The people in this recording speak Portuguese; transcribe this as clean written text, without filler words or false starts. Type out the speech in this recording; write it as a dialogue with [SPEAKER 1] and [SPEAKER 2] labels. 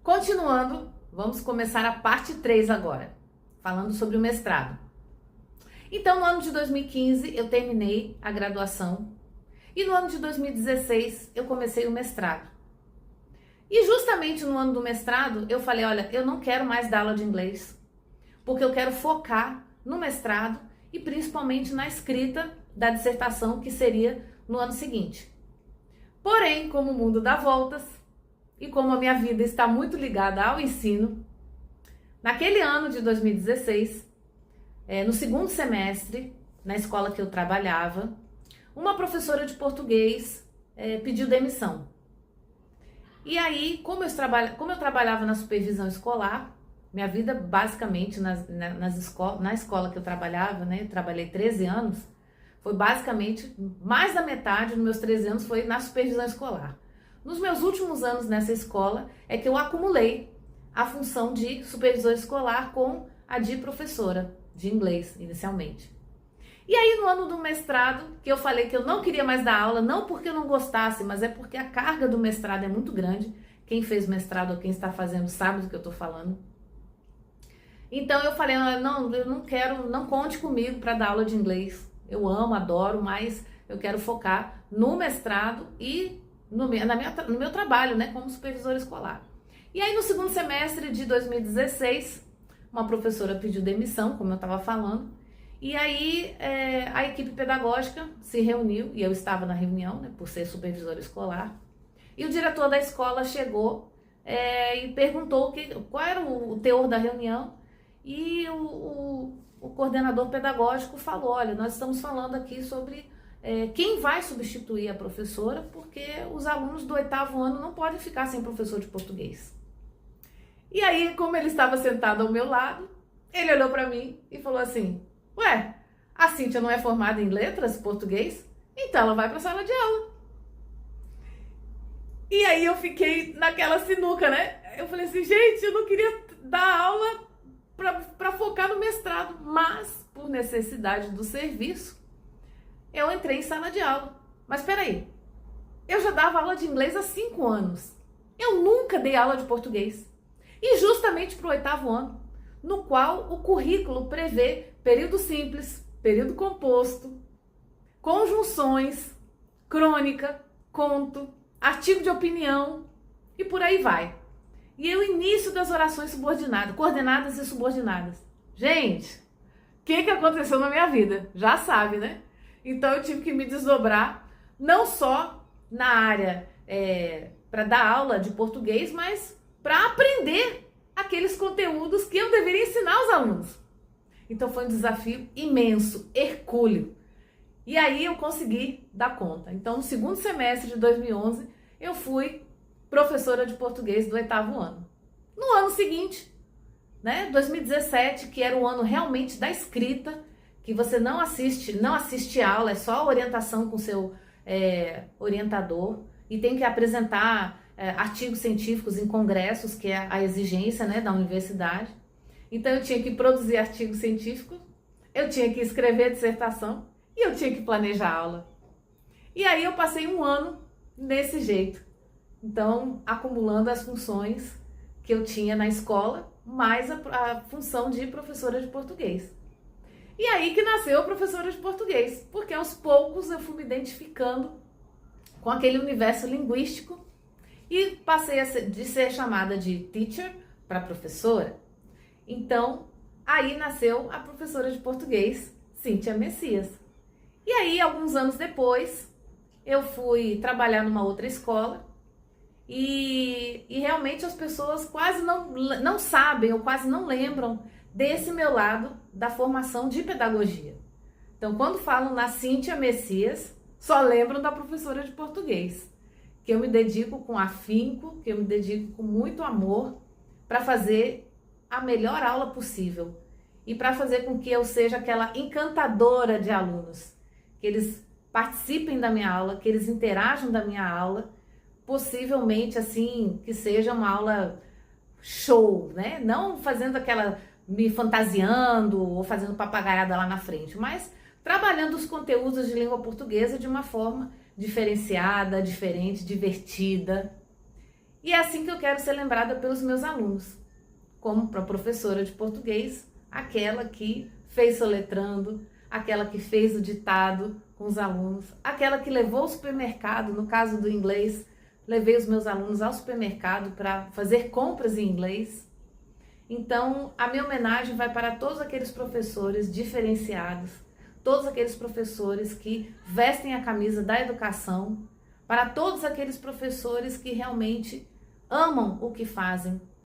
[SPEAKER 1] Continuando, vamos começar a parte 3 agora, falando sobre o mestrado. Então, no ano de 2015, eu terminei a graduação e no ano de 2016, eu comecei o mestrado. E justamente no ano do mestrado, eu falei, olha, eu não quero mais dar aula de inglês, porque eu quero focar no mestrado e principalmente na escrita da dissertação, que seria no ano seguinte. Porém, como o mundo dá voltas, e como a minha vida está muito ligada ao ensino, naquele ano de 2016, no segundo semestre, na escola que eu trabalhava, uma professora de português pediu demissão. E aí, como eu trabalhava na supervisão escolar, minha vida basicamente na escola que eu trabalhava, né, eu trabalhei 13 anos, foi basicamente, mais da metade dos meus 13 anos foi na supervisão escolar. Nos meus últimos anos nessa escola é que eu acumulei a função de supervisor escolar com a de professora de inglês, inicialmente. E aí no ano do mestrado, que eu falei que eu não queria mais dar aula, não porque eu não gostasse, mas é porque a carga do mestrado é muito grande. Quem fez mestrado ou quem está fazendo sabe do que eu estou falando. Então eu falei, não, eu não quero, não conte comigo para dar aula de inglês. Eu amo, adoro, mas eu quero focar no mestrado e no meu trabalho, né, como supervisora escolar. E aí no segundo semestre de 2016, uma professora pediu demissão, como eu estava falando, e aí a equipe pedagógica se reuniu, e eu estava na reunião, né, por ser supervisora escolar, e o diretor da escola chegou e perguntou qual era o teor da reunião, e o coordenador pedagógico falou, olha, nós estamos falando aqui sobre quem vai substituir a professora, porque os alunos do 8º ano não podem ficar sem professor de português. E aí, como ele estava sentado ao meu lado, ele olhou para mim e falou assim, ué, a Cíntia não é formada em letras, português? Então ela vai para a sala de aula. E aí eu fiquei naquela sinuca, né? Eu falei assim, gente, eu não queria dar aula para focar no mestrado, mas por necessidade do serviço, eu entrei em sala de aula. Mas peraí, eu já dava aula de inglês há 5 anos. Eu nunca dei aula de português. E justamente para o 8º ano, no qual o currículo prevê período simples, período composto, conjunções, crônica, conto, artigo de opinião e por aí vai. E o início das orações subordinadas, coordenadas e subordinadas. Gente, o que aconteceu na minha vida? Já sabe, né? Então eu tive que me desdobrar, não só na área para dar aula de português, mas para aprender aqueles conteúdos que eu deveria ensinar aos alunos. Então foi um desafio imenso, hercúleo. E aí eu consegui dar conta. Então no segundo semestre de 2011, eu fui professora de português do 8º ano. No ano seguinte, né, 2017, que era o ano realmente da escrita, que você não assiste aula, é só orientação com seu orientador e tem que apresentar artigos científicos em congressos, que é a exigência, né, da universidade. Então eu tinha que produzir artigo científico, eu tinha que escrever dissertação e eu tinha que planejar aula. E aí eu passei um ano desse jeito. Então, acumulando as funções que eu tinha na escola, mais a função de professora de português. E aí que nasceu a professora de português, porque aos poucos eu fui me identificando com aquele universo linguístico e passei de ser chamada de teacher para professora. Então, aí nasceu a professora de português, Cíntia Messias. E aí, alguns anos depois, eu fui trabalhar numa outra escola e realmente as pessoas quase não sabem ou quase não lembram desse meu lado da formação de pedagogia. Então, quando falam na Cíntia Messias, só lembram da professora de português, que eu me dedico com afinco, que eu me dedico com muito amor para fazer a melhor aula possível e para fazer com que eu seja aquela encantadora de alunos, que eles participem da minha aula, que eles interajam da minha aula, possivelmente assim, que seja uma aula show, né? Não fazendo aquela, me fantasiando ou fazendo papagaiada lá na frente, mas trabalhando os conteúdos de língua portuguesa de uma forma diferenciada, diferente, divertida. E é assim que eu quero ser lembrada pelos meus alunos, como para a professora de português, aquela que fez soletrando, aquela que fez o ditado com os alunos, aquela que levou ao supermercado, no caso do inglês, levei os meus alunos ao supermercado para fazer compras em inglês. Então, a minha homenagem vai para todos aqueles professores diferenciados, todos aqueles professores que vestem a camisa da educação, para todos aqueles professores que realmente amam o que fazem,